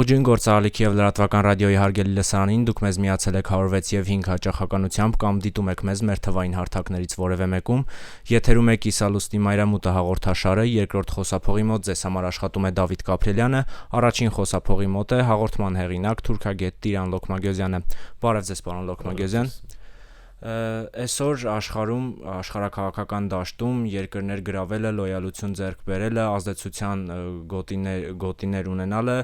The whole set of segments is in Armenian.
Ողջույն գործարարիքի եւ լրատվական ռադիոյի հարգելի լսարանին, դուք մեզ միացել եք 106 եւ 5 հաճախականությամբ կամ դիտում եք մեզ մեր թվային հարթակներից որևէ մեկում։ Եթերում է Կիսալուստի մայրամուտը հաղորդաշարը, երկրորդ խոսափողի մոտ ձեզ համար աշխատում է Դավիթ Կապրելյանը, առաջին խոսափողի մոտ է հաղորդման հեղինակ թուրքագետ Տիրան Լոկմագյոզյանը։ Բարև ձեզ, պարոն Լոկմագյոզյան։ Այսօր աշխարհում աշխարհակաղակական դաշտում երկրներ գրավելը, լոյալություն ձեռք բերելը, ազդեցության գոտիներ ունենալը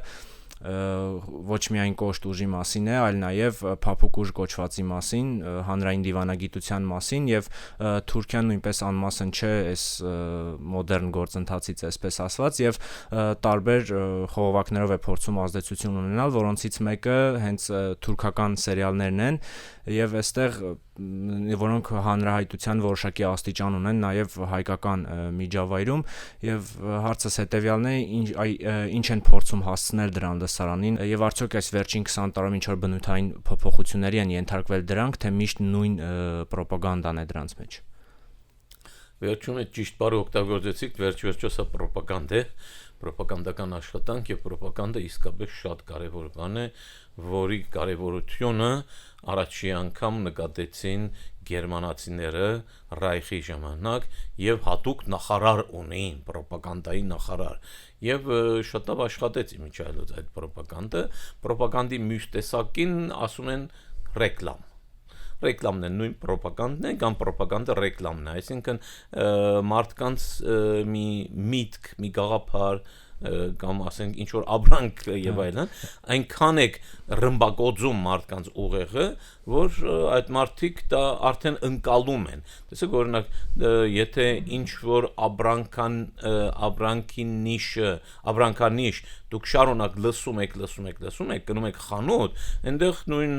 ոչ միայն կոշտ ուժի մասին է, այլ նաև փափուկ ուժ կոչվածի մասին, հանրային դիվանագիտության մասին եւ Թուրքիան նույնպես անմասն չէ այս մոդեռն գործընթացից, այսպես ասված, եւ տարբեր խողովակներով է փորձում ազդեցություն ունենալ, որոնցից մեկը հենց թուրքական սերիալներն են եւ այստեղ որոնք հանրահայտության որոշակի աստիճան ունեն նաև հայկական միջավայրում եւ հարցս հետեւյալն է ինչ են փորձում հասցնել դրան լսարանին եւ արդյոք այս վերջին 20 տարում ինչ որ բնութային փոփոխությունների են ենթարկվել դրանք թե միշտ նույն ռոպագանդան է դրանց մեջ Վերջում է ճիշտ բառը օգտագործեցիք վերջ-վերջո սա ռոպագանդ է ռոպագանդական աշխատանք եւ ռոպագանդը իսկապես շատ կարեւոր բան է որի կարեւորությունը առաջի անգամ նկատեցին գերմանացիները Ռայխի ժամանակ եւ հատուկ նախարար ունեին ռոպագանդայի նախարար եւ շատ լավ աշխատեց իմիջիայլոց այդ ռոպագանդի մյուս տեսակին ասում են ռեկլամն է նույն ռոպագանդն է կամ ռոպագանդը ռեկլամն է այսինքն մարդկանց մի միտք մի գաղափար կամ ասենք ինչ որ ապրանք եւ այլն այնքան է ռմբակոծում մարդկանց ուղեղը որ այդ մարդիկ դա արդեն ընկալում են տեսեք օրինակ եթե ինչ որ ապրանքանիշ դուք շարունակ լսում եք գնում եք խանութ այնտեղ նույն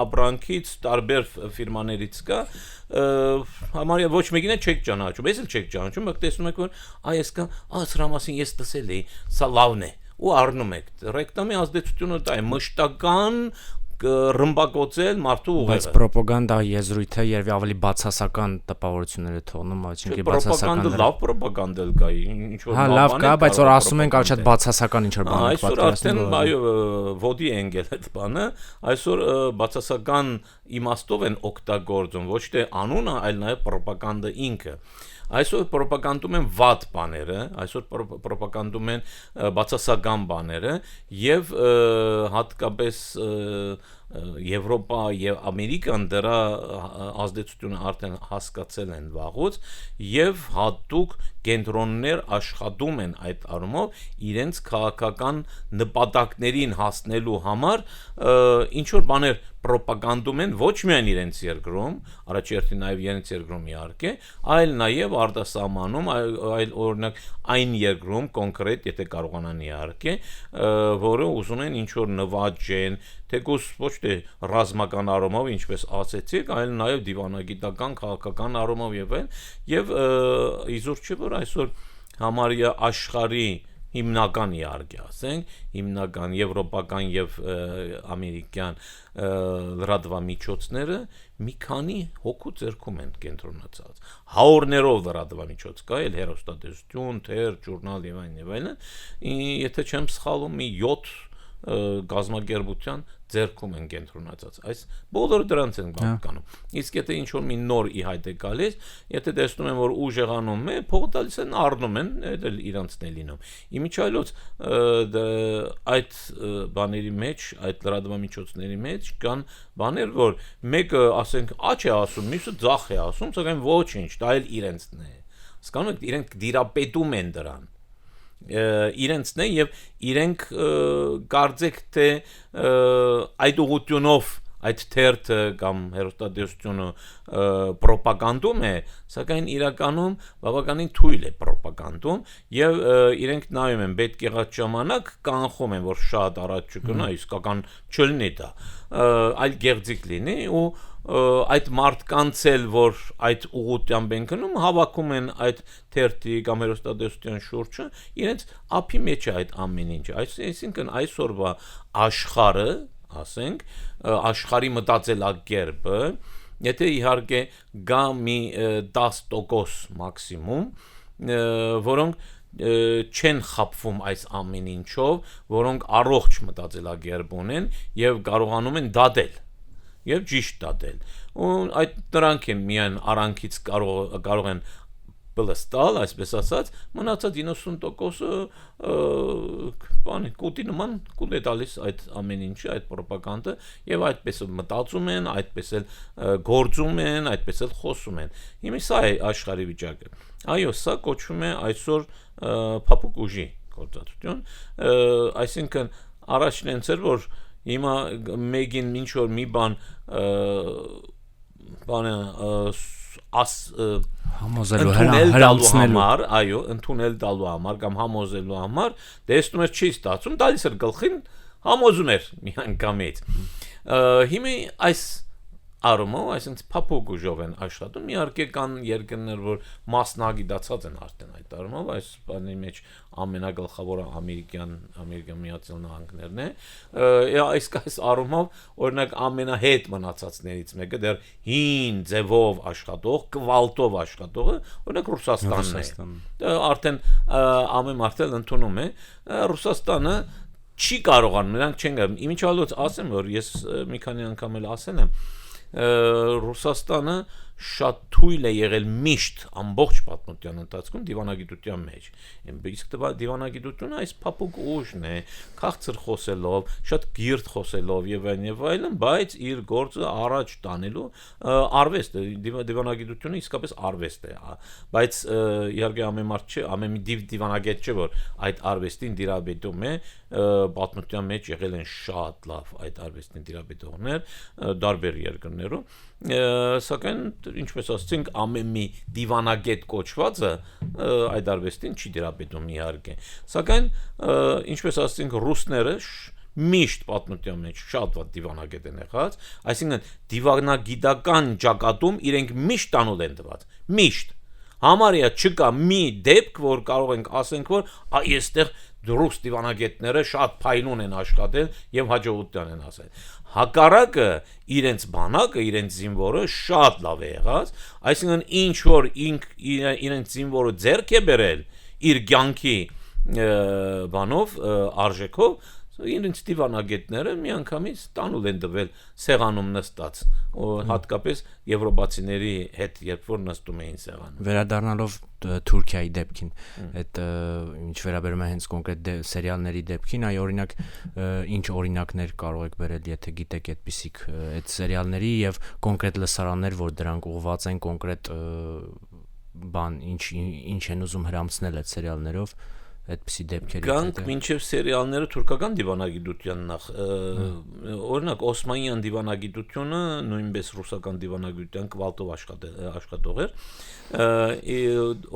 ապրանքից տարբեր ֆիրմաներից կա համարյա ոչ մեկին չեք ճանաչում ես էլ չեք ճանաչում բայց տեսնում եք որ այս կա սրա մասին ես լսել էի սա լավն է ու առնում եք ռեկլամի ազդեցությունը դա է մշտական ռմբակոծել մարդու ուղեղը բայց ռոպագանդա եզրույթը երբ ավելի բացասական տպավորություններ է թողնում այսինքն բացասական լավ ռոպագանդա կա ինչ որ լավ կա բայց որ ասում ենք շատ բացասական ինչ որ բան այսօր արդեն ոդի էնգել այդ բանը այսօր բացասական իմաստով են օգտագործում ոչ թե անունը այլ նաև ռոպագանդա ինքը այսօր ռոպագանդում են վատ բաները այսօր ռոպագանդում են բացասական բաները եւ հատկապես Եվրոպա եւ Ամերիկան դրա ազդեցությունը արդեն հասկացել են վաղուց եւ հատուկ կենտրոններ աշխատում են այդ առումով իրենց քաղաքական նպատակներին հասնելու համար ինչ որ բաներ ռոպագանդում են ոչ միայն իրենց երկրում, առաջերտին նաև իրենց երկրում իհարկե, այլ նաև արտասահմանում, այլ օրինակ այն երկրում կոնկրետ, եթե կարողանան իհարկե, որը ուզում են ինչ որ նվաճեն, թեկուզ ոչ թե ռազմական առումով, ինչպես ասեցիք, այլ նաև դիվանագիտական, քաղաքական առումով եւ իզուր չի որ այսօր համարյա աշխարհի հիմնական իհարկե ասենք հիմնական եվրոպական եւ ամերիկյան լրատվամիջոցները մի քանի հոգու ձեռքում են կենտրոնացած հարյուրներով լրատվամիջոց կա էլ հեռուստատեսություն, թեր, ժուրնալ եւ այլն եթե չեմ սխալվում մի 7 գազམ་ակերպության ձեռքում են կենտրոնացած այս բոլորը դրանց են բանկանում իսկ եթե ինչ որ մի նոր ի հայտ է գալիս եթե տեսնում են որ ուժ եղանում է փողը տալիս են առնում են դա իրանցն է լինում իմիջիայլոց այդ բաների մեջ այդ լրատվամիջոցների մեջ կան բաներ որ մեկը ասենք աչ է ասում մյուսը ձախ է ասում սակայն ոչինչ դա էլ իրանցն է հասկանում եք իրենք դիրապետում են դրան իրենցն է եւ իրենք կարծեք թե այդ ուղղությունով այդ թերթը կամ հեռուստատեսությունը ռոպագանդում է սակայն իրականում բավականին թույլ է ռոպագանդում եւ իրենք նայում են պետք եղած ժամանակ կանխում են որ շատ առաջ չգնա իսկական չլինի դա այլ գեղձիկ լինի ու այդ մարդկանց էլ որ այդ ուղղությամբ են գնում հավաքում են այդ թերթի կամ հեռուստատեսության շուրջը իրենց ափի մեջ է այդ ամեն ինչը այսինքն այսօրվա աշխարհը ասենք աշխարհի մտածելակերպը եթե իհարկե գա մի 10% մաքսիմում որոնք չեն խապվում այս ամեն ինչով, որոնք առողջ մտածելակերպ ունեն եւ կարողանում են դատել եւ ճիշտ դատել։ Ու այդ նրանք են միայն արանքից կարող են բլստալ, այսպես ասած, մնացած 90%-ը բանի կուտի նման կուտ է տալիս այդ ամեն ինչը, այդ ռոպագանդը եւ այդպես էլ մտածում են, այդպես էլ գործում են, այդպես էլ խոսում են։ Հիմա սա է աշխարհի վիճակը։ Այո, սա կոչվում է այսօր փափուկ ուժի գործածություն, այսինքն առաջն են ծեր որ հիմա մեկին ինչ որ մի բան համոզելու համար, այո, ընդունել տալու համար կամ համոզելու համար, տեսնում ես չի ստացում, տալիս էր գլխին, համոզում էր մի անգամից։ Հիմա այս առումով, այսինքն փափուկ ուժով են աշխատում, իհարկե կան երկրներ, որ մասնագիտացած են արդեն այդ առումով, այս բանի մեջ ամենագլխավորը Ամերիկյան Միացյալ Նահանգներն է, այս առումով օրինակ ամենահետ մնացածներից մեկը դեռ հին ձևով աշխատող, կվալտով աշխատողը, օրինակ Ռուսաստանն է։ Արդեն ամեն մարդ էլ ընդունում է, Ռուսաստանը չի կարողանում, նրանք չեն կարող։ Իմիջիալոց ասեմ, որ ես մի քանի անգամ էլ ասել եմ, Ռուսաստանը շատ թույլ է եղել միշտ ամբողջ պատմության ընթացքում դիվանագիտության մեջ։ Իսկ դիվանագիտությունը այս փափուկ ուժն է, քաղցր խոսելով, շատ գիրտ խոսելով եւ այլն, բայց իր գործը առաջ տանելու արվեստ է, դիվանագիտությունը իսկապես արվեստ է, բայց իհարկե ամեն մարդ չէ, ամեն մի դիվանագետ չէ, որ այդ արվեստին դիրաբետում է, պատմության մեջ եղել են շատ լավ այդ արվեստին դիրաբետողներ տարբեր երկրներում, սակայն ինչպես ասացինք ամեն մի դիվանագետ կոչվածը այդ արվեստին չի դիրաբետում իհարկե, սակայն ինչպես ասացինք ռուսները միշտ պատմության մեջ շատ վատ դիվանագետ են եղած, այսինքն դիվանագիտական ճակատում իրենք միշտ տանուլ են տված, միշտ համարյա չկա մի դեպք, որ կարող ենք ասենք, որ այստեղ ռուս դիվանագետները շատ փայլուն են աշխատել եւ հաջողության են ասել։ Հակառակը իրենց բանակը, իրենց զինվորը շատ լավ է եղած, այսինքն ինչ որ իրենց զինվորը ձեռք է բերել իր կյանքի բանով արժեքով, իրենց դիվանագետները միանգամից տանուլ են տվել սեղանում նստած, հատկապես եվրոպացիների հետ, երբ որ նստում էին սեղանում։ Վերադառնալով Թուրքիայի դեպքին, այդ ինչ վերաբերում է հենց կոնկրետ սերիալների դեպքին, այ օրինակ ինչ օրինակներ կարող եք բերել, եթե գիտեք այդպիսիք այդ սերիալների եւ կոնկրետ լսարաններ, որ դրանք ուղղված են կոնկրետ բան, ինչ են ուզում հրամցնել այդ սերիալներով, այդպիսի դեպքերի Գանք մինչև սերիալները թուրքական դիվանագիտության նախ օրինակ Օսմանյան դիվանագիտությունը նույնպես ռուսական դիվանագիտության կվալտով աշխատող էր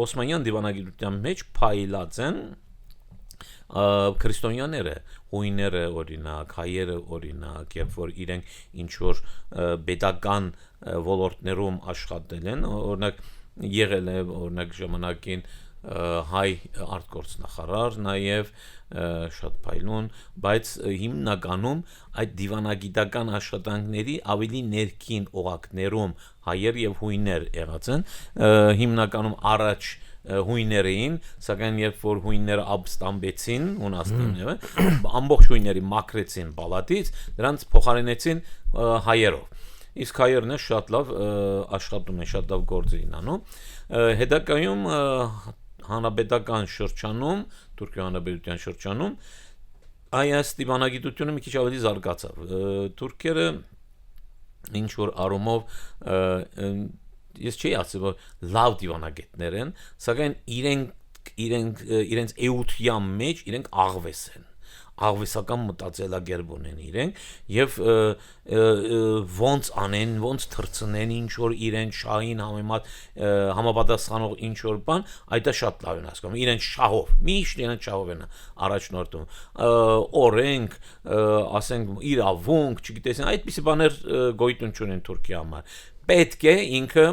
Օսմանյան դիվանագիտության մեջ փայլած են քրիստոնյաները հույները օրինակ հայերը օրինակ երբ որ իրենք ինչ որ պետական ոլորտներում աշխատել են օրինակ եղել է օրինակ ժամանակին հայ արտգործնախարար նաև շատ փայլուն, բայց հիմնականում այդ դիվանագիտական աշխատանքների ավելի ներքին օղակներում հայեր եւ հույներ եղած են, հիմնականում առաջ հույներ էին, սակայն երբ որ հույները ապստամբեցին, Հունաստանը, ամբողջ հույները մաքրեցին պալատից, դրանց փոխարինեցին հայերով։ Իսկ հայերն շատ լավ աշխատում են, շատ լավ գործ էին անում։ Հետագայում հանրապետական շրջանում, Թուրքիա հանրապետության շրջանում, այս դիվանագիտությունը մի քիչ ավելի զարգացավ։ Թուրքերը ինչ որ առումով ես չի ասել, որ լավ դիվանագետներ են, սակայն իրենց էության մեջ իրենք աղվես են։ Աղվեսական մտածելակերպ ունեն իրենք եւ ոնց անեն, ոնց թրցնեն ինչ որ իրենց շահին համապատասխանող ինչ որ բան, այդ է շատ լավ են հասկանում։ Իրենց շահով, միշտ իրենց շահով են առաջնորդում։ Օրենք, ասենք իրավունք, չգիտես, այդպիսի բաներ գոյություն չունեն Թուրքիայի համար։ Պետք է ինքը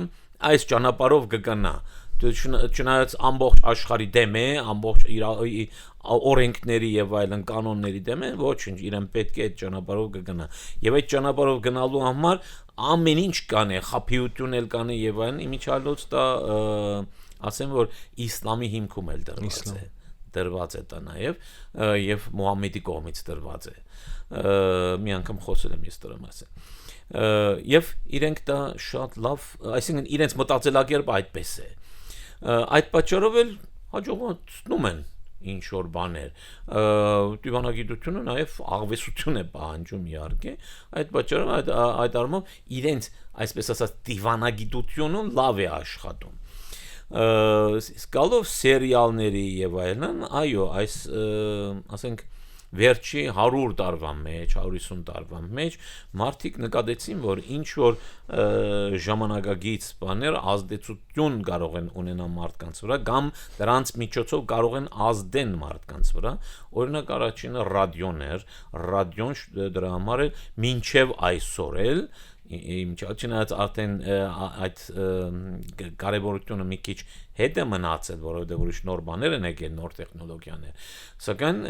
այս ճանապարհով կգնա։ Չնայած ամբողջ աշխարհի դեմ է, ամբողջ օրենքների եւ այլն կանոնների դեմ է, ոչինչ, իրեն պետք է այդ ճանապարհով կգնա։ Եվ այդ ճանապարհով գնալու համար ամեն ինչ կան է, խափիություն էլ կան է եւ այլն, իմիջիալոց դա ասեմ որ իսլամի հիմքում էլ դրված է դա նաև եւ Մուհամմեդի կողմից դրված է մի անգամ խոսել եմ ես դրա մասին եւ իրենք դա շատ լավ այսինքն իրենց մտածելակերպը այդպես է այդ պատճառով էլ հաջողացնում են ինչ որ բաներ դիվանագիտությունը նաև աղվեսություն է պահանջում իհարկե այդ պատճառով այդ առումով իրենց այսպես ասած դիվանագիտությունը լավ է աշխատում գալով սերիալների եւ այլն այո այս ասենք վերջի 100 տարվա մեջ 150 տարվա մեջ մարդիկ նկատեցին որ ինչ որ ժամանակագից բաներ ազդեցություն կարող են ունենալ մարդկանց վրա կամ դրանց միջոցով կարող են ազդեն մարդկանց վրա օրինակ առաջինը ռադիոն դրա համար է մինչև այսօր էլ Չնայած արդեն այդ կարևորությունը մի քիչ հետ է մնացել, որովհետև ուրիշ նոր բաներ են եկել, նոր տեխնոլոգիաներ, սակայն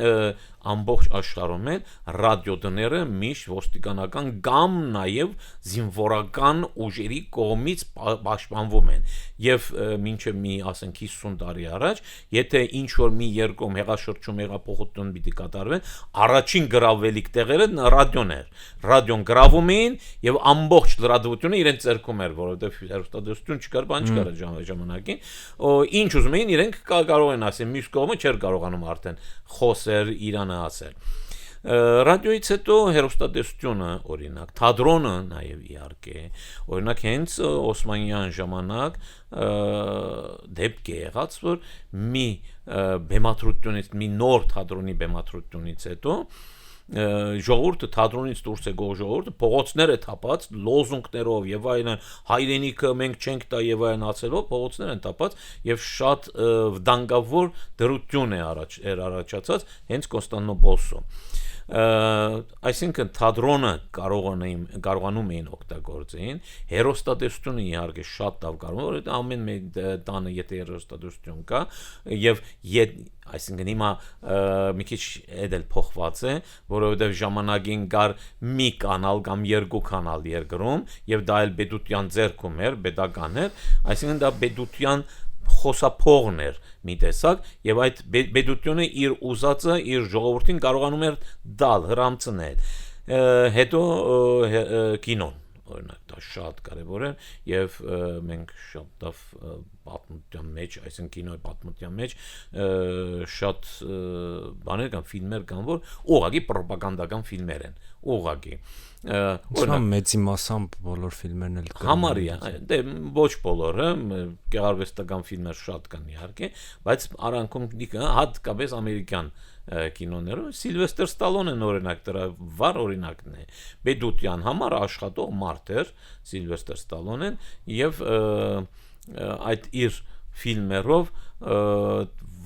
ամբողջ աշխարհում էլ ռադիոդները միշտ ոստիկանական կամ նաև զինվորական ուժերի կողմից պաշտպանվում են եւ մինչեւ մի ասենք 50 տարի առաջ, եթե ինչ որ մի երկում հեղաշրջում հեղափոխություն պիտի կատարվեն, առաջին գրավվելիք տեղերը ռադիոն գրավում էին եւ ամբողջ լրատվությունը իրենց ձեռքում էր, որովհետեւ հեռուստադիտություն չկար, բան չկար այդ ժամանակին ինչ ուզում էին իրենք կարող են ասել մյուս կողմը չէր կարողանում արդեն խոսել Իրանը ասել ռադիոից հետո հեռուստադիտությունը օրինակ թատրոնը նաև իհարկե օրինակ հենց Օսմանյան ժամանակ դեպք է եղած որ մի բեմադրությունից մի նոր թատրոնի բեմադրությունից հետո ժողովուրդը թատրոնից դուրս է գող ժողովուրդը փողոցները թափած լոզունգներով եւ այլն հայրենիքը մենք չենք տա եւ այլն ասելով փողոցներ են թափած եւ շատ վտանգավոր դրություն է առաջացած հենց Կոնստանդնոպոլսում այսինքն թատրոնը կարողանում էին օգտագործեն հեռուստադիտությունը իհարկե շատ լավ կարող է ամեն տանը եթե հեռուստադիտություն կա եւ այսինքն հիմա մի քիչ էլ փոխված է որովհետեւ ժամանակին կար մի կանալ կամ երկու կանալ երկրում եւ դա էլ պետության ձեռքում էր պետական էր այսինքն դա պետության խոսափողն էր մի տեսակ եւ այդ պետությունը իր ուզածը իր ժողովրդին կարողանում էր դալ հրամցնել հետո կինոն օրինակ դա շատ կարևոր է եւ մենք շատ լավ պատմության մեջ այսինքն կինոյի պատմության մեջ շատ բաներ կան ֆիլմեր կան որ ուղղակի ռոպագանդական ֆիլմեր են ուղղակի Ուրեմն մեծի մասամբ բոլոր ֆիլմերն էլ կան համարյա դե ոչ բոլորը գեղարվեստական ֆիլմեր շատ կան իհարկե բայց արանքում հատկապես ամերիկյան կինոներում Սիլվեստր Ստալոնեն օրինակ դրա վառ օրինակն է Բեդուտյան համար աշխատող մարդ էր Սիլվեստր Ստալոնեն եւ այդ իր ֆիլմերով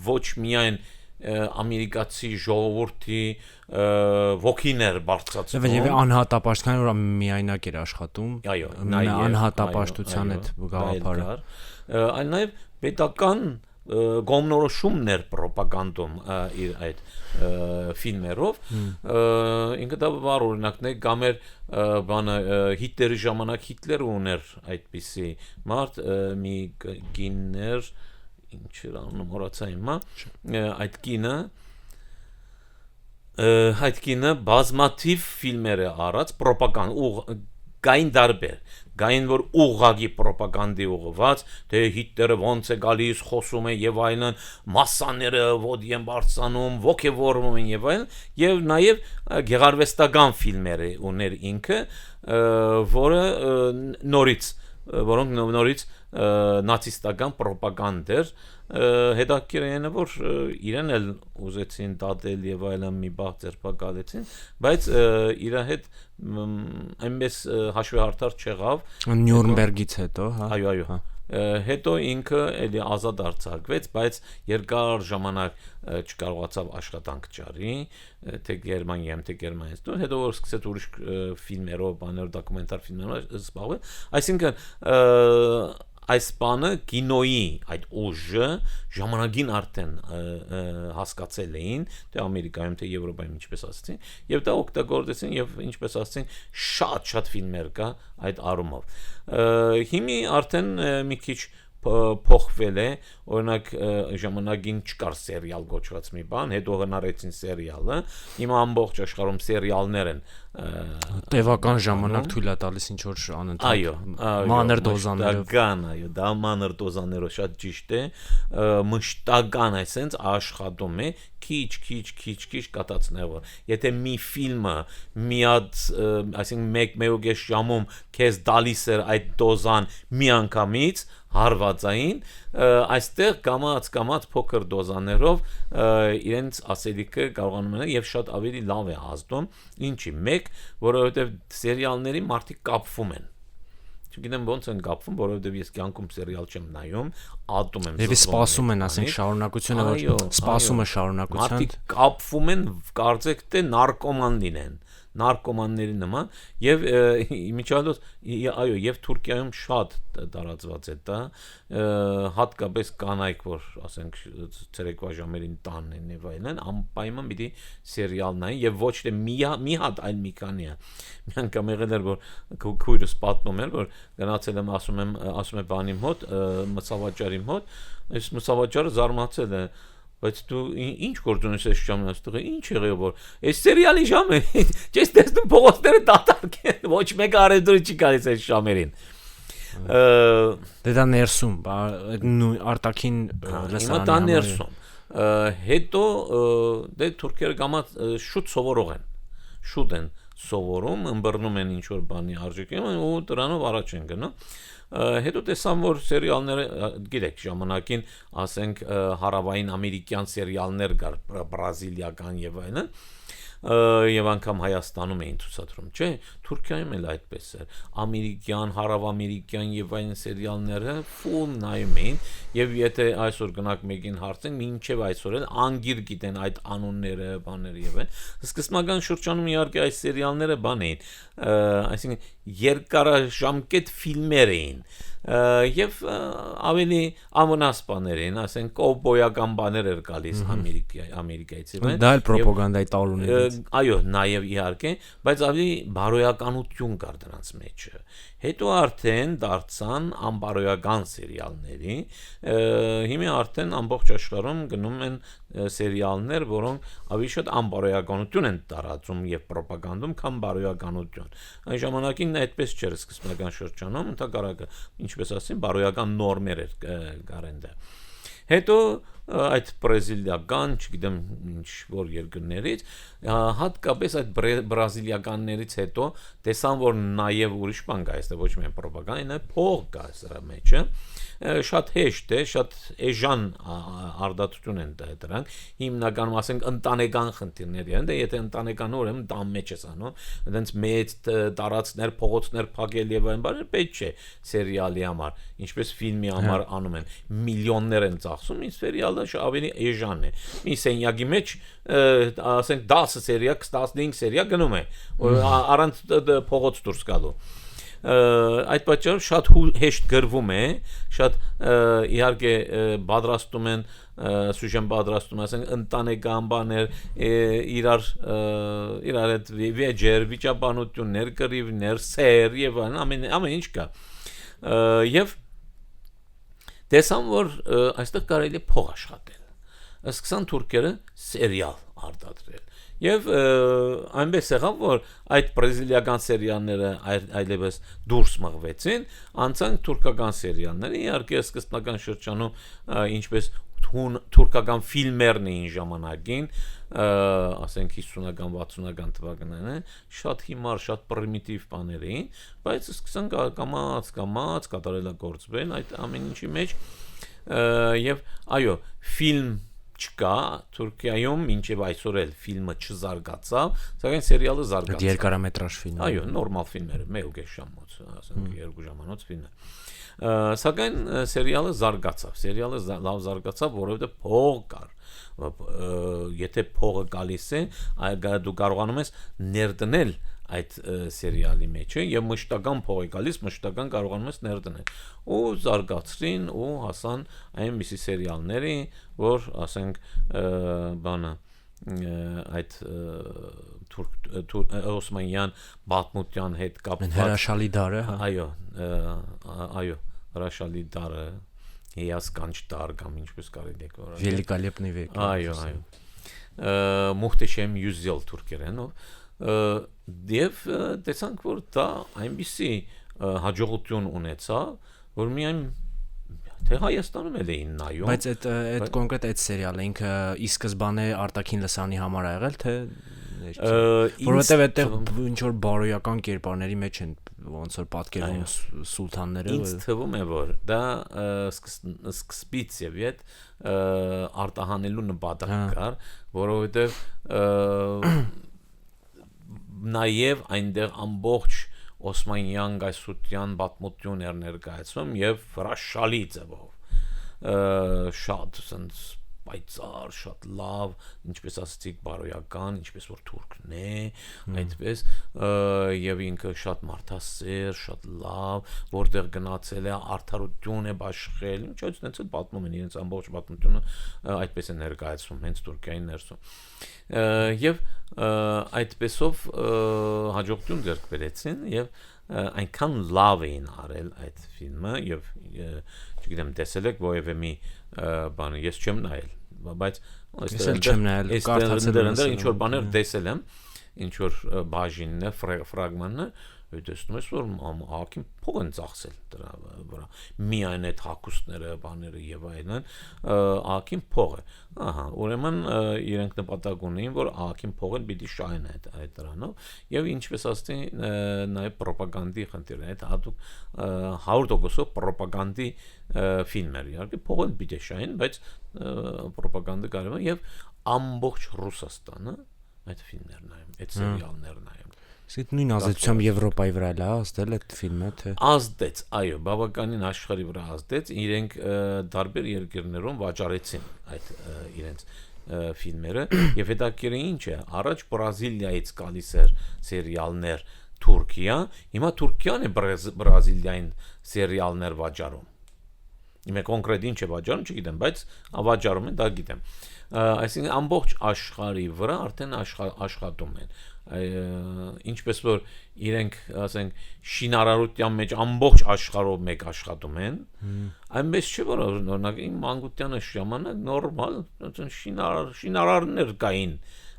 ոչ միայն ամերիկացի ժողովրդի ոգիներ բարձրացնում եւ անհատապաշտ քանի որ միայնակ էր աշխատում այո անհատապաշտության այդ գաղափարը այլ նաեւ պետական գոմնորոշումներ ռոպագանդում իր այդ ֆիլմերով ինքը դա վառ օրինակն է կամ էր բանը Հիտլերի ժամանակ Հիտլերը ուներ այդպիսի մարդ մի գիներ ինչ էր անում մոռացա հիմա այդ կինը բազմաթիվ ֆիլմեր է արած ռոպագանդ գային դարբեր գային որ ուղղակի ռոպագանդի ուղղված թե Հիտլերը ոնց է գալիս խոսում է եւ այլն մասաները ոդի են բարձանում ոգևորվում են եւ այլն եւ նաեւ գեղարվեստական ֆիլմեր ուներ ինքը որը որոնք նորից նացիստական ռոպագանդեր հետաքրքիր է որ իրեն էլ ուզեցին դատել եւ այլն մի բախ ձերբակալեցին բայց իր հետ այնպես հաշվեհարթար չեղավ Նյուրնբերգից հետո հա այո հետո ինքը էլի ազատ արձակվեց բայց երկար ժամանակ չկարողացավ աշխատանք ճարի թե Գերմանիայում թե Գերմանիայից հետո որ սկսեց ուրիշ ֆիլմերով բաներ դոկումենտար ֆիլմերով զբաղվել այսինքն այս բանը կինոյի այդ ուժը ժամանակին արդեն հասկացել էին թե Ամերիկայում թե Եվրոպայում ինչպես ասեցին եւ դա օգտագործեցին եւ ինչպես ասեցին շատ ֆիլմեր կա այդ առումով հիմի արդեն մի քիչ փոխվել է, օրինակ ժամանակին չկար սերիալ գոչված մի բան, հետո հնարեցին սերիալը, հիմա ամբողջ աշխարհում սերիալներ են տևական ժամանակ թույլ է տալիս ինչ որ անընդհատ մանր դոզաներով, այո, դա մանր դոզաներով շատ ճիշտ է, մշտական այսենց աշխատում է, քիչ կատացնելով։ Եթե մի ֆիլմը մի հատ, այսինքն 1.5 ժամում քեզ տալիս է այդ դոզան մի անգամից հարվածային, այստեղ կամած փոքր դոզաներով իրենց ասելիքը կարողանում են եւ շատ ավելի լավ է ազդում, ինչի մեկ, որովհետեւ սերիալների մարդիկ կապվում են։ Չգիտեմ ոնց են կապվում, որովհետեւ ես կյանքում սերիալ չեմ նայում, ատում եմ։ Եվ սպասում են, ասենք շարունակությունը, որ սպասումը շարունակության։ Մարդիկ կապվում են, կարծեք թե նարկոման լինեն։ Նարկոմանների նման եւ իմիջիալոց այո եւ Թուրքիայում շատ տարածված է դա հատկապես կանայք որ ասենք ցերեկվա ժամերին տանն են եւ այլն անպայման պիտի սերիալ նայեն եւ ոչ թե մի հատ այլ մի քանի մի անգամ եղել էր որ քույրս պատմում էր որ գնացել եմ ասում է բանի մոտ մսավաճարի մոտ այս մսավաճարը զարմացել է բայց դու ինչ գործում ես այս ժամին աստղը ինչ եղավ որ այս սերիալի ժամը չես տեսնում փողոցները դատարկ են ոչ մեկ արեդուրի չի գալիս այս ժամերին դա ներսում արտաքին լսարանի դա ներսում հետո դե թուրքերը կամած շուտ սովորող են շուտ են սովորում ըմբռնում են ինչ որ բանի արժեքը ու դրանով առաջ են գնում հետո տեսամ որ սերիալները գիտեք ժամանակին ասենք հարավային ամերիկյան սերիալներ կար բրազիլիական եւ այլն եւ անգամ Հայաստանում էին ցուցադրում չէ Թուրքիայում էլ այդպես էր ամերիկյան հարավամերիկյան եւ այլն սերիալները full նայում էին եւ եթե այսօր գնաք մեկին հարցեն մինչեւ այսօր էլ անգիր գիտեն այդ անունները բաները եւ այլն սկզբնական շրջանում իհարկե այս սերիալները բան էին այսինքն երկարաժամկետ ֆիլմեր էին եւ ավելի ամենասպաներ են ասենք կովբոյական բաներ էր գալիս ամերիկայից դա էլ ռոպագանդայի տարուներից այո նաեւ իհարկե բայց ավելի բարոյականություն կար դրանց մեջ հետո արդեն դարձան անբարոյական սերիալների հիմա արդեն ամբողջ աշխարհում գնում են սերիալներ որոնք ավելի շատ անբարոյականություն են տարածում եւ ռոպագանդում քան բարոյականություն այն ժամանակին այդպես չէր սկզբնական շրջանում ընդհակառակը ինչպես ասեմ բարոյական նորմեր էր գարենդը հետո այդ բրազիլիական, չգիտեմ ինչ որ երկրներից, հատկապես այդ բրազիլիականներից հետո տեսան որ նաև ուրիշ բան կա, այստեղ ոչ միայն ռոպագանդա, փող կա սրա մեջը, շատ հեշտ է, շատ էժան արդյունքություն են դրանք, հիմնականում ասենք ընտանեկան խնդիրներ են, դե եթե ընտանեկան ուրեմն դա մեջ է անում, այնց մեծ տարածքներ, փողոցներ փակել եւ այն բաներ պետք չէ սերիալի համար, ինչպես ֆիլմի համար անում են, միլիոններ են ծախսում, իսկ սերիալը ավելի էժան է։ Մի սենյակի մեջ ասենք 10 սերիա, 15 սերիա գնում է, առանց փողոց դուրս գալու։ Այդ պատճառով շատ հեշտ գրվում է, շատ իհարկե պատրաստում են սյուժեն պատրաստում, ասենք ընտանեկան բաներ, իրար հետ վեճեր, վիճաբանություններ, կռիվներ, սեր եւ ամեն ինչ կա։ Եվ տեսան որ այստեղ կարելի է փող աշխատել։ Սկսան թուրքերը սերիալ արտադրել։ Եվ այնպես եղավ որ այդ բրազիլիական սերիալները այլևս դուրս մղվեցին, անցան թուրքական սերիալները, իհարկե սկզբնական շրջանում ինչպես թուրքական ֆիլմերն էին ժամանակին, ասենք 50-ական 60-ական թվականներին, շատ հիմար, շատ պրիմիտիվ բաներ էին, բայց սկսան կամաց կատարելագործվել այդ ամեն ինչի մեջ եւ այո, ֆիլմ չկա Թուրքիայում մինչև այսօր էլ ֆիլմը չզարգացավ, սակայն սերիալը զարգացավ։ Երկարամետրաժ ֆիլմ։ Այո, նորմալ ֆիլմերը, 1.5 ժամոց, ասենք 2 ժամանոց ֆիլմը։ Սակայն սերիալը լավ զարգացավ, որովհետև փող կար։ Եթե փողը գալիս է, դու կարողանում ես ներդնել այդ սերիալի մեջ եւ մշտական փող է գալիս, մշտական կարողանում ես ներդնել։ Ու զարգացրին ու հասան այնպիսի սերիալների, որ ասենք բանը այդ Օսմանյան պատմության հետ կապված հրաշալի դարը, այո, հրաշալի դարը հիասքանչ տար կամ ինչպես կարելի է կորալ Великолепный век այո Muhteşem Yüzyıl թուրքերենով եւ տեսանք որ դա այնպիսի հաջողություն ունեցավ որ միայն թե Հայաստանում էլ էին նայում բայց այդ կոնկրետ այդ սերիալը ինքը ի սկզբանե արտաքին լսանի համար ա եղել թե որովհետեւ այդտեղ ինչ որ բարոյական կերպարների մեջ են ոնց որ պատկերում սուլթանները ինձ թվում է որ դա սկզբից եւ իդ արտահանելու նպատակ կար որովհետեւ նաեւ այնտեղ ամբողջ Օսմանյան գայսության պատմություն էր ներկայացում եւ հրաշալի ձևով շատ sense պայծառ շատ լավ ինչպես ասացիք բարոյական ինչպես որ թուրքն է այդպես եւ ինքը շատ մարդասեր շատ լավ որտեղ գնացել է արդարություն է բաշխել ինչպես այնց էլ պատմում են իրենց ամբողջ պատմությունը այդպես է ներկայացում հենց Թուրքիայի ներսում եւ այդպեսով հաջողություն ձեռք բերեցին եւ այնքան լավ էին արել այդ ֆիլմը եւ չգիտեմ տեսել եք որևէ մի բան ես չեմ նայել բայց այստեղ ինչ որ բաներ տեսել եմ ինչ որ բաժինն է ֆրագմանն է տեսնում ես որ ահագին փող են ծախսել դրա վրա միայն այդ հակոստները բաները եւ այլն ահագին փող է ահա ուրեմն իրենք նպատակ ունեին որ ահագին փողը պիտի շահեն այդ դրանով եւ ինչպես ասեցի նաեւ ռոպագանդի խնդիր է այդ հատուկ 100% ռոպագանդի ֆիլմեր իհարկե փողը պիտի շահեն բայց ռոպագանդը կարևոր է եւ ամբողջ Ռուսաստանը այդ ֆիլմերն նայում այդ սերիալներն նայում Իսկ նույն ազդեցությամբ Եվրոպայի վրա է ազդել այդ ֆիլմը թե ազդեց, այո, բավականին աշխարհի վրա ազդեց, իրենք տարբեր երկրներում վաճառեցին այդ իրենց ֆիլմերը եւ հետաքրքիր է ինչ է, առաջ Բրազիլիայից գալիս էր սերիալներ Թուրքիա, հիմա Թուրքիան է Բրազիլիային սերիալներ վաճառում։ Հիմա կոնկրետ ինչ է վաճառում, չգիտեմ, բայց վաճառում են, դա գիտեմ։ Այսինքն ամբողջ աշխարհի վրա արդեն աշխատում են ինչպես որ իրենք ասենք շինարարության մեջ ամբողջ աշխարհով մեկ աշխատում են այնպես չէ որ օրինակ իմ մանկության ժամանակ նորմալ շինարարներ կային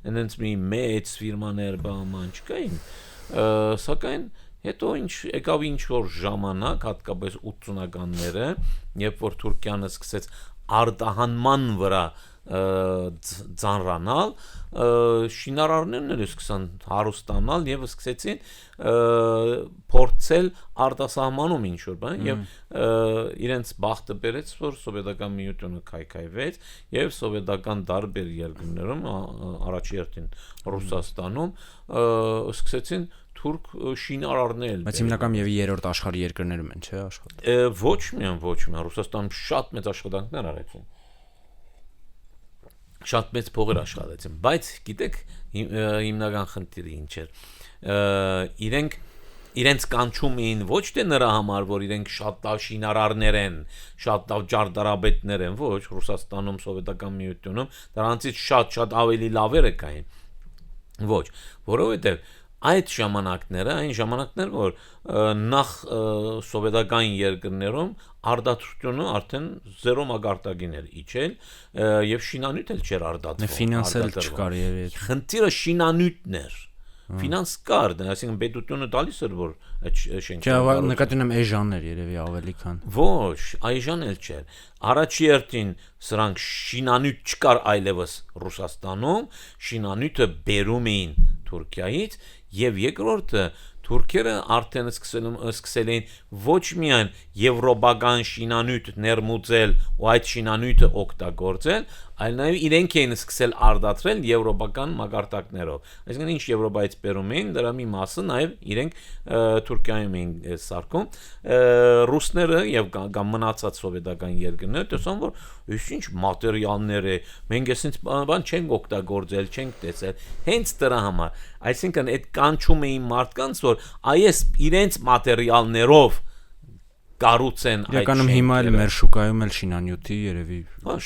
այնց մի մեծ ֆիրմաներ բաման չկային սակայն հետո ինչ եկավ ինչ որ ժամանակ հատկապես 80-ականները երբ որ Թուրքիան սկսեց արտահանման վրա ծանրանալ շինարարներն սկսան հարստանալ եւ սկսեցին փորձել արտասահմանում ինչ որ բան եւ իրենց բախտը բերեց որ սովետական միությունը քայքայվեց եւ սովետական տարբեր երկրներում առաջերտին Ռուսաստանում սկսեցին թուրք շինարարներ բայց հիմնական եւ երրորդ աշխարհի երկրներում են չէ աշխատում ոչ միայն Ռուսաստանում շատ մեծ աշխատանքներ արեցին շատ մեծ փողեր աշխատեցին, բայց գիտեք հիմնական խնդիրը ինչ էր իրենց կանչում էին ոչ թե նրա համար որ իրենք շատ լավ շինարարներ են շատ լավ ջարդարաբետներ են ոչ Ռուսաստանում սովետական միությունում դրանցից շատ ավելի լավերը կային ոչ որովհետև այդ ժամանակները այն ժամանակներ որ նախ սովետական երկրներում արտադրությունը արդեն զերո մագարտագին էր իջել եւ շինանյութ էլ չէր արտադրվում ֆինանսել չկար եւ խնդիրը շինանյութն էր ֆինանս կար այսինքն պետությունը տալիս էր որ այդ շենքը նկատի ունեմ էժաններ երևի ավելի քան ոչ այժմ էլ չէր առաջերտին սրանք շինանյութ չկար այլևս Ռուսաստանում շինանյութը բերում էին Թուրքիայից եւ երկրորդը թուրքերը արդեն սկսել էին ոչ միայն եվրոպական շինանյութ ներմուծել ու այդ շինանյութը օգտագործել, այլ նաև իրենք էին սկսել արտադրել եվրոպական մագարտակներով։ Այսինքն ինչ Եվրոպայից բերում էին, դրա մի մասը նաև իրենք Թուրքիայում էին սարքում։ Ռուսները եւ կամ մնացած սովետական երկրները տեսան, որ ինչ մատերիալներ է, մենք այսինքն բան չենք օգտագործել, չենք տեսել։ Հենց դրա համար, այսինքն այդ կանչում էին մարդկանց, որ այս իրենց մատերիալներով կառուցեն այդ շենքերը։ Հիմա էլ մեր շուկայում էլ շինանյութի երևի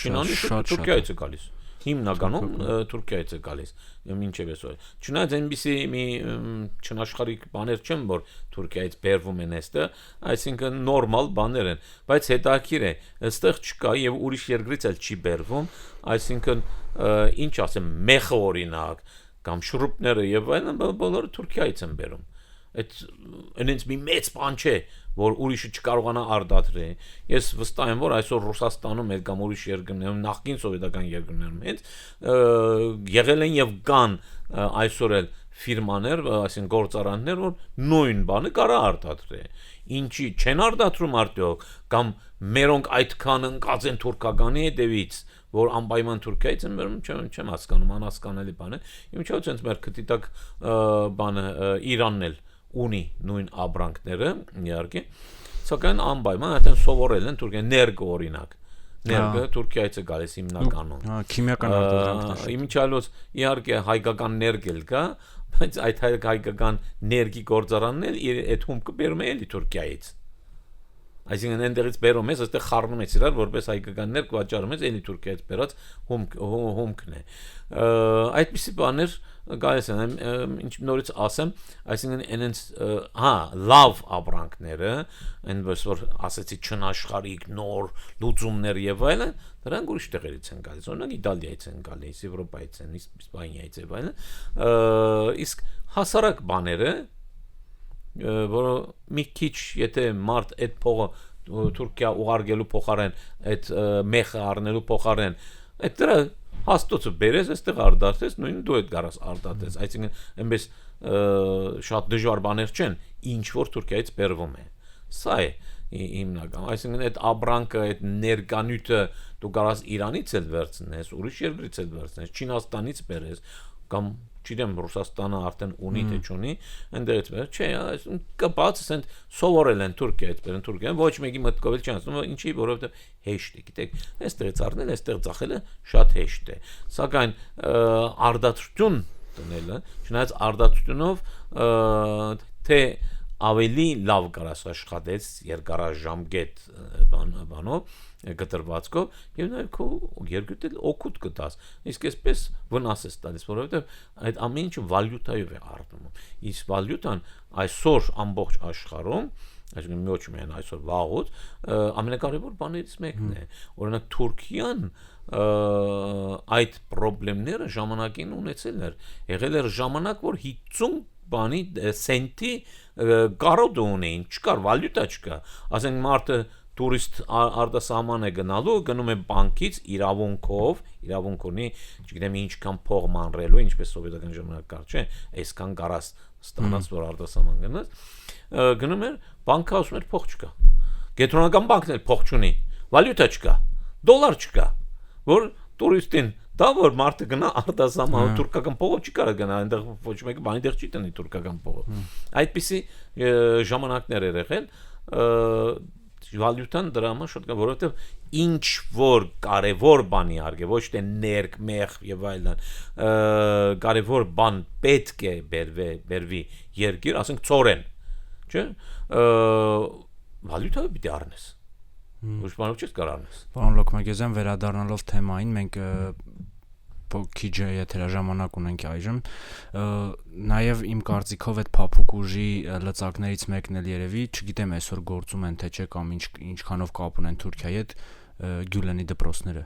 շինանյութը Թուրքիայից է գալիս։ հիմնականում Թուրքիայից է գալիս մինչև այսօր չնայած այնպիսի մի չնաշխարհիկ բաներ չեն որ Թուրքիայից բերվում են այստեղ այսինքն նորմալ բաներ են բայց հետաքրքիր է այստեղ չկա եւ ուրիշ երկրից էլ չի բերվում այսինքն ինչ ասեմ մեխը օրինակ կամ շրուպները եւ այլն բոլորը Թուրքիայից են բերում այդ այնց մի մեծ բան չէ որ ուրիշը չկարողանա արդատրել ես վստահ եմ որ այսօր Ռուսաստանում էլ կամ ուրիշ երկրներում նախկին սովետական երկրներում հենց եղել են եւ կան այսօր էլ ֆիրմաներ այսինքն գործարաններ որ նույն բանը կարա արդատրել ինչի չեն արդատրում արդյոք կամ մերոնք այդքան ընկած են թուրքականի հետևից որ անպայման Թուրքիայից են բերում չեմ հասկանում անհասկանալի բան է ինչու՞ ցենց մեր քտիտակ բանը Իրանն էլ ունի նույն աբրանքները իհարկե սակայն անպայման այդեն սովորել են Թուրքիա ներգ օրինակ ներգը Թուրքիայից է գալիս հիմնականում քիմիական արտադրանքներ իմիջալոց իհարկե հայկական ներգ էլ կա բայց այդ հայկական ներգի գործարանն էլ այդ հումքը բերում է էլի Թուրքիայից այսինքն այնտեղից բերում ես այստեղ խառնում ես իրար որպես հայկական ներգ վաճառում ես էլի Թուրքիայից բերած հումքն է այդպիսի բաներ գալիս են ինչ նորից ասեմ այսինքն այնց լավ ապրանքները այնպես որ ասեցի չնաշխարհիկ նոր լուծումներ եւ այլն դրանք ուրիշ տեղերից են գալիս օրինակ Իտալիայից են գալիս Եվրոպայից են Իսպանիայից եւ այլն իսկ հասարակ բաները որը մի քիչ եթե մարդ այդ փողը Թուրքիա ուղարկելու փոխարեն այդ մեխը առնելու փոխարեն այդ դրա հաստոցը բերես այստեղ արդարացես նույն դու այդ գարաս արդարացես այսինքն այնպես շատ դժվար բաներ չեն ինչ որ Թուրքիայից բերվում է սա է հիմնական այսինքն այդ աբրանքը այդ ներկանյութը դու գարաս Իրանից էլ վերցնես ուրիշ երկրից էլ վերցնես Չինաստանից բերես կամ չգիտեմ Ռուսաստանը արդեն ունի թե չունի այնտեղից բեր չէ կապած ասեն սովորել են Թուրքիայից բերեն Թուրքիան ոչ մեկի մտքով էլ չեն ասում ինչի որովհետև հեշտ է գիտեք այստեղից առնել այստեղ ծախելը շատ հեշտ է սակայն արդարություն տնելը չնայած արդարությունով թե ավելի լավ կարաս աշխատես երկարաժամկետ բանով գտրվածքով եւ նաեւ քո երկրդ էլ օգուտ կտաս իսկ այսպես վնաս ես տալիս որովհետեւ այդ ամեն ինչը վալյուտայով է առնում իսկ վալյուտան այսօր ամբողջ աշխարհում այսինքն ոչ միայն այսօր վաղուց ամենակարևոր բաներից մեկն է օրինակ Թուրքիան այդ խնդիրները ժամանակին ունեցել էր եղել էր ժամանակ որ 50 բանի սենտի կարոտ ունեին չկար վալյուտա չկա ասենք մարդը տուրիստ արտասահման է գնալու գնում է բանկից իրավունք ունի չգիտեմ ինչքան փող մանրելու ինչպես սովետական ժամանակ կար չէ այսքան կարաս ստանաս որ արտասահման գնաս գնում էր բանկը ասում էր փող չկա կենտրոնական բանկն էլ փող չունի վալյուտա չկա դոլար չկա որ տուրիստին դա որ մարդը գնա արտասահման թուրքական փողով չի կարող գնալ այնտեղ ոչ մեկը բանի դեղ չի տնի թուրքական փողով այդպիսի ժամանակներ էր եղել վալյուտան դրա համար շատ կա որովհետև ինչ որ կարևոր բանի արգե ոչ թե ներք մեղ եւ այլն կարևոր բան պետք է բերվի երկիր ասենք ծորեն չէ վալյուտա պիտի առնես ոչ բանով չես կարող առնես պարոն Լոկմագեզյան վերադառնալով թեմային մենք քիչ եթե ժամանակ ունենք այժմ նաև իմ կարծիքով այդ փափուկ ուժի լծակներից մեկն էլ երևի չգիտեմ այսօր գործում են թե չէ կամ ինչքանով կապ ունեն Թուրքիայի հետ Գյուլենի դպրոցները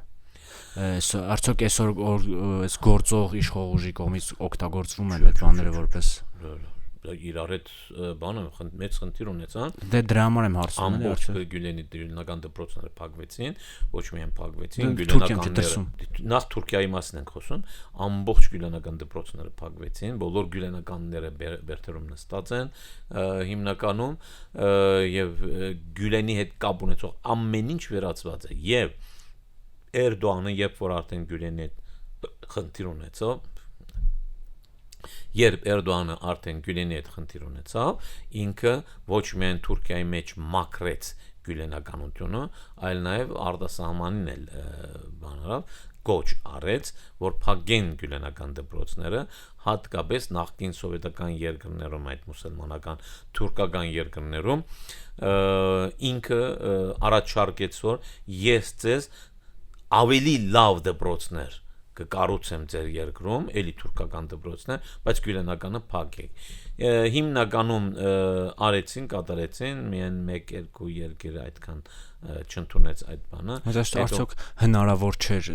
արդյոք այսօր այս գործող իշխող ուժի կողմից օգտագործվում են այդ բաները որպես իրար այդ բանը մեծ խնդիր ունեցան դե դրա համար եմ հարցնում ամբողջ գյուլենական դպրոցները փակվեցին ոչ միայն փակվեցին գյուլենականները նախ Թուրքիայի մասն ենք խոսում ամբողջ գյուլենական դպրոցները փակվեցին բոլոր գյուլենականները բերթերում նստած են հիմնականում եւ գյուլենի հետ կապ ունեցող ամեն ինչ վերացված է եւ Էրդողանը երբ որ արդեն գյուլենի հետ խնդիր ունեցավ Երբ Էրդողանը արդեն Գյուլենի հետ խնդիր ունեցավ, ինքը ոչ միայն Թուրքիայի մեջ մաքրեց գյուլենականությունը, այլ նաև արտասահմանին էլ բանարավ գոչ արեց, որ փակեն գյուլենական դպրոցները, հատկապես նախկին սովետական երկրներում, այդ մուսուլմանական թուրքական երկրներում, ինքը առաջարկեց, որ ես ձեզ ավելի լավ դպրոցներ կկառուցեմ ձեր երկրում, էլի թուրքական դպրոցն է, բայց գյուլենականը փակեք։ Հիմնականում կատարեցին միայն 1-2 երկիր այդքան չընդունեց այդ բանը։ Բայց արդյոք հնարավոր չէր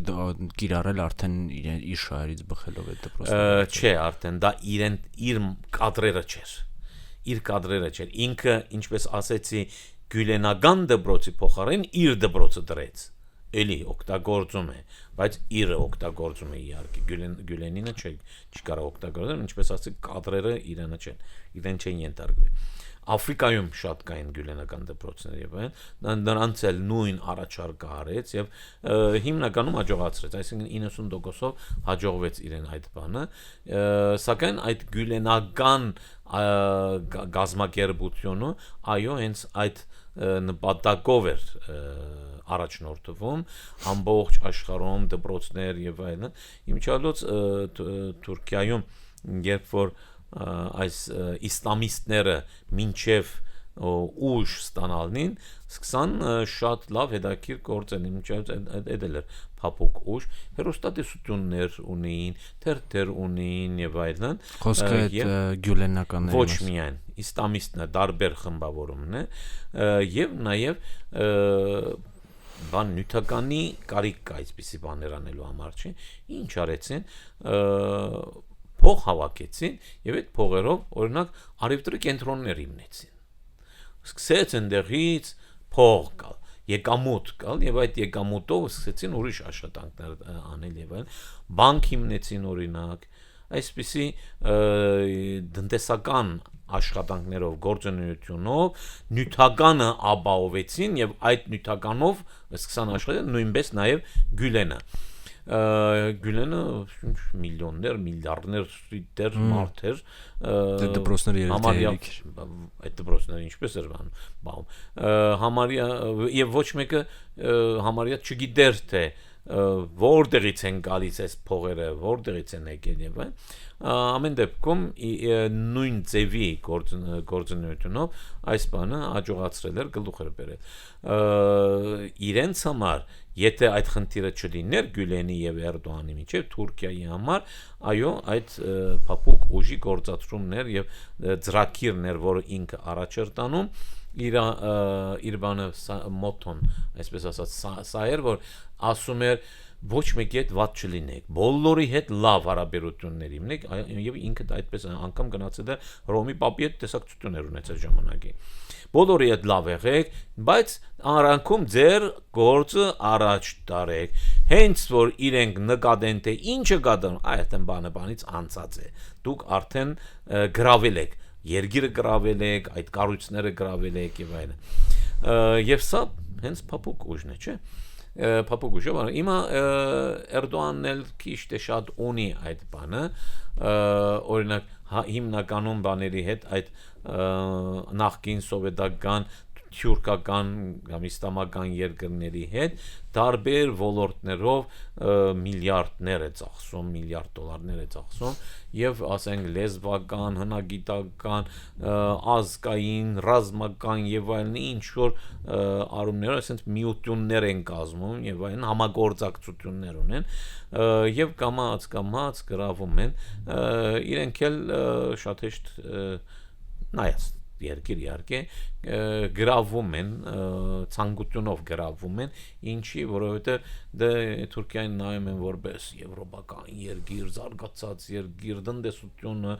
կիրառել արդեն իր շահերից բխելով այդ դպրոցը։ Չէ, արդեն դա իր կադրերը չէր։ Իր կադրերը չէր։ Ինքը, ինչպես ասեցի, գյուլենական դպրոցի փոխարեն իր դպրոցը դրեց։ Էլի օգտագործում է, բայց իրը օգտագործում է իհարկե գյուլենինը չկարա օգտագործել, ինչպես ասեցի, կադրերը իրեն չեն ենթարկվել։ Աֆրիկայում շատ կային գյուլենական դպրոցներ եւ այլն, նրանց էլ նույն առաջարկը արեց եւ հիմնականում հաջողացրեց, այսինքն 90%-ով հաջողվեց իրեն այդ բանը, սակայն այդ գյուլենական գազམ་ակերպությունը, այո, հենց այդ նպատակով էր առաջնորդվում ամբողջ աշխարհում դպրոցներ եւ այլն։ Իմիջիալոց Թուրքիայում երբ որ այս իսլամիստները մինչև ուժ ստանալնին սկսան շատ լավ հետաքրքիր գործել այդ էլ էր փափուկ ուժ հերոստատեսություններ ունեին թերթեր ունեին եւ այլն խոսքը այդ գյուլենականների ոչ միայն իսլամիստներ տարբեր խմբավորումն է եւ նաեւ բան նյութականի կարիք կա այսպիսի բաներ անելու համար չի ինչ արեցին փող հավաքեցին եւ այդ փողերով օրինակ արևտրի կենտրոններ հիմնեցին սկսեց այնտեղից փող կալ եկամուտ կալ եւ այդ եկամուտով սկսեցին ուրիշ աշխատանքներ անել եւ այլն բանկ հիմնեցին օրինակ այսպիսի տնտեսական աշխատանքներով գործունեությունով նյութականը ապահովեցին եւ այդ նյութականով սկսան աշխատել նույնպես նաեւ Գյուլենը միլիոններ, միլիարդներ դեր մարդեր դպրոցները երեք այդ դպրոցները ինչպես էր բանում համարյա եւ ոչ մեկը համարյա չգիտեր թե որտեղից են գալիս այս փողերը, որտեղից են եկել եւ այլն ամեն դեպքում նույն ձևի գործունեությունով այս բանը հաջողացրել էր գլուխ էր բերել իրենց համար եթե այդ խնդիրը չլիներ Գյուլենի եւ Էրդողանի միջեւ Թուրքիայի համար այո այդ փափուկ ուժի գործադրումներ եւ ծրագիրներ որը ինքը առաջ էր տանում իր բանը մոտոն այսպես ասած սա էր որ ասում էր ոչ մեկի հետ վատ չլինեք բոլորի հետ լավ հարաբերություններ ունեք եւ ինքը այդպես անգամ գնացել է Ռոմի պապի հետ տեսակցություններ ունեցել ժամանակի բոլորի հետ լավ եղեք բայց արանքում ձեր գործը առաջ տարեք հենց որ իրենք նկատեն թե ինչը կադան այդտեն բանից անցած է դուք արդեն գրավել եք Երգիրը գրավել եք, այդ կառույցները գրավել եք եւ այլն։ Եվ սա հենց փափուկ ուժն է, չէ՞։ Փափուկ ուժը, հիմա Էրդողանն էլ քիչ թե շատ ունի այդ բանը, օրինակ հիմնականում բաների հետ այդ նախկին սովետական թյուրքական կամ իսլամական երկրների հետ տարբեր ոլորտներով միլիարդներ է ծախսում, միլիարդ դոլարներ է ծախսում եւ ասենք լեզվական, հնագիտական, ազգային, ռազմական եւ այլն ինչ որ արումները, ասենք միություններ են կազմում եւ այլն համագործակցություններ ունեն եւ կամաց գրավում են իրենք էլ շատ հեշտ նայած երկիր իհարկե գրավում են ցանկությունով գրավում են ինչի որովհետեւ դե Թուրքիան նայում են որպես եվրոպական երկիր զարգացած երկիր տնտեսությունը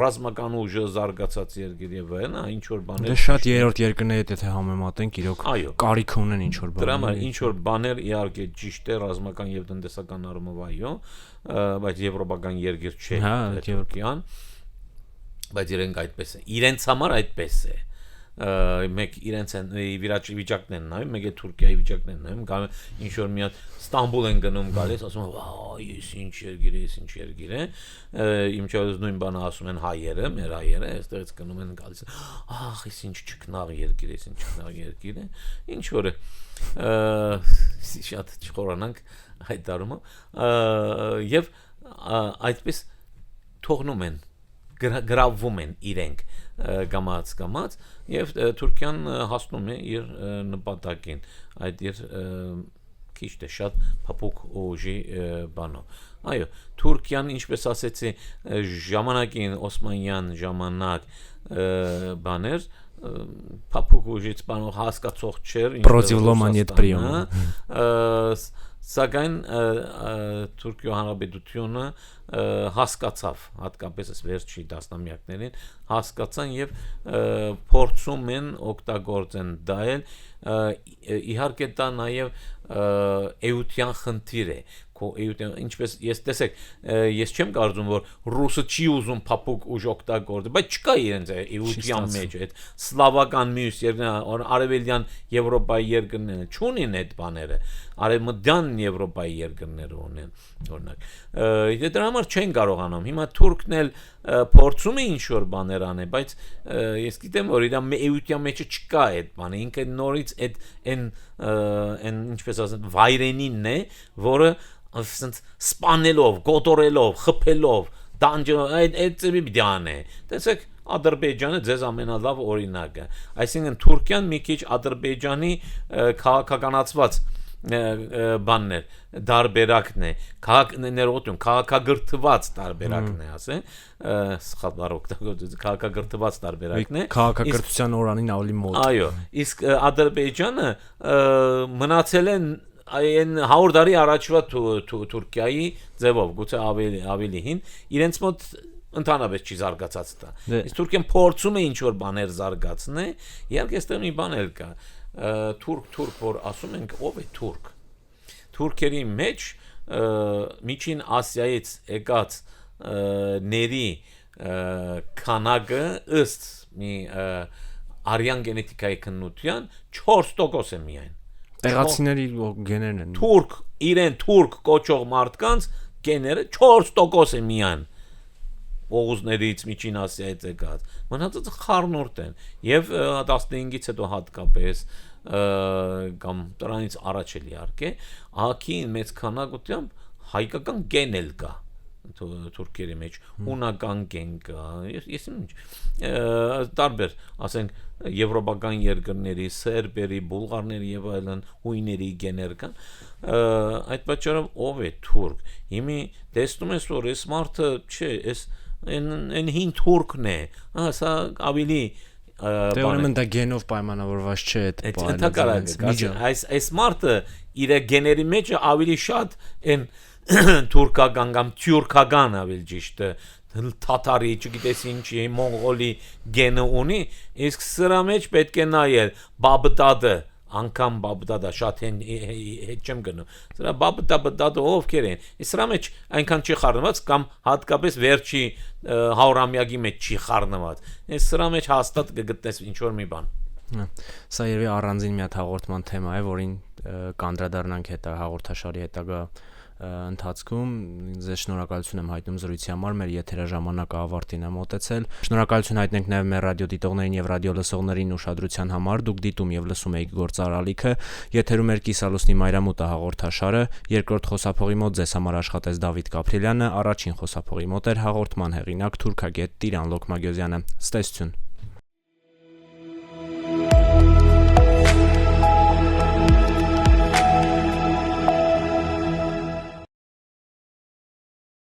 ռազմական ուժը զարգացած երկիր եւ այլն ինչ որ բաներ դե շատ երրորդ երկրների հետ եթե համեմատենք իրոք կարիք ունեն ինչ որ բաներ դրա համար ինչ որ բաներ իհարկե ճիշտ է ռազմական եւ տնտեսական առումով այո բայց եվրոպական երկիր չէ Թուրքիան բայց իրենք այդպես է իրենց համար այդպես է մեկ իրենց են վիճակն են նայում մեկ է Թուրքիայի վիճակն են նայում կամ ինչ որ մի հատ Ստամբուլ են գնում գալիս ասում են վայ ես ինչ երկիր է իմիջիալոց նույն բանը ասում են հայերը մեր հայերը այստեղից գնում են գալիս ահ ես ինչ ճկնաղ երկիր է ինչ որ է շատ չխորանանք այդ դարումը եւ այդպես թողնում են գրավում են իրենք գամած եւ Թուրքիան հասնում է իր նպատակին այդ իր քիչ թե շատ փափուկ ուժի բանով։ Այո, Թուրքիան, ինչպես ասեցի, ժամանակին Օսմանյան ժամանակ բաներ փափուկ ուժից բանով հասկացող չէր, Պրոտիվլոմանիետ պրիոմ։ Սակայն Թուրքիո Հանրապետությունը հասկացավ, հատկապես վերջի տասնամյակներին հասկացան եւ փորձում են օգտագործեն դա էլ իհարկե դա նաեւ էության խնդիր է, ինչպես ես տեսեք, ես չեմ կարծում, որ ռուսը չի ուզում փափուկ ուժ օգտագործել, բայց չկա իրենց էության մեջ այդ սլավական մյուս երկրները, արևելյան Եվրոպայի երկրները չունեն այդ բաները, արևմտյան Եվրոպայի երկրները ունեն, օրինակ։ Դրա համար չեն կարողանում։ Հիմա Թուրքն էլ փորձում է ինչ-որ բաներ անել, բայց ես գիտեմ, որ իր էության մեջ չկա այդ բանը, ինքը նորից այն ինչպես ասած վայրենինն է, որը սպանելով, գոտորելով, խփելով, դանջելով, այդ ծրի դիան է։ Տեսեք, Ադրբեջանը ձեզ ամենալավ օրինակը։ Այսինքն Թուրքիան մի քիչ Ադրբեջանի քաղաքականացված բաններ, դարբերակն է, քաղաքագրթված դարբերակն է, ասենք, սխալ բառ օգտագործեցի, քաղաքագրթված դարբերակն է։ Քաղաքագրթության օրանին ավելի մոտ։ Այո, իսկ Ադրբեջանը մնացել են այն 100 տարի առաջվա Թուրքիայի ձևով, գուցե ավելի հին, իրենց մոտ ընդհանրապես չի զարգացած դա։ Իսկ Թուրքիան փորձում է ինչ-որ բաներ զարգացնել, իհարկե այստեղ մի բան էլ կա։ Թուրք, որ ասում ենք, ով է թուրք։ Թուրքերի մեջ Միջին Ասիայից եկած ների քանակը ըստ մի արյան գենետիկայի քննության 4% է միայն։ Տեղացիների գեներն են։ Թուրք կոչող մարդկանց գեները 4% է միայն։ Օղուզներից Միջին Ասիայից եկած մնացածը խառնուրդ են եւ 15-ից հետո հատկապես կամ դրանից առաջ էլ իհարկե ահքի մեծ քանակությամբ հայկական գեն էլ կա թուրքերի մեջ հունական գեն կա ես ինչ տարբեր ասենք եվրոպական երկրների սերբերի բուլղարների եւ այլն հույների գեներ կան այդ պատճառով ով է թուրք հիմի տեսնում ես որ այս մարդը չէ այս Այն հին թուրքն է, սա ավելի Դե ուրեմն դա գենով պայմանավորված չէ այդ այս մարդը իր գեների մեջ ավելի շատ այն թուրքական կամ թյուրքական ավելի ճիշտ թաթարի, չգիտես ինչի, մոնղոլի գենը ունի, իսկ սրա մեջ պետք է նայել բաբդադը անգամ բաբդադա շատ հետ չեմ գնում սրա բաբդադը ովքեր են սրա մեջ այնքան չի խառնված կամ հատկապես վերջի 100-ամյակի մեջ չի խառնված սրա մեջ հաստատ կգտնես ինչ-որ մի բան Սա երևի առանձին մի հատ հաղորդման թեմա է որին կանդրադառնանք հետագա հաղորդաշարի հետագա ընթացքում ձեզ շնորհակալություն եմ հայտնում զրույցի համար մեր եթերաժամանակը ավարտին է մոտեցել շնորհակալություն հայտնենք նաև մեր ռադիո դիտողներին եւ ռադիո լսողներին ուշադրության համար դուք դիտում եւ լսում եք գործարալիքը եթերում էր Կիսալուսնի մայրամուտը հաղորդաշարը երկրորդ խոսափողի մոտ ձեզ համար աշխատեց Դավիթ Կապրելյանը առաջին խոսափողի մոտ էր հաղորդման հեղինակ թուրքագետ Տիրան Լոկմագյոզյանը ստեսություն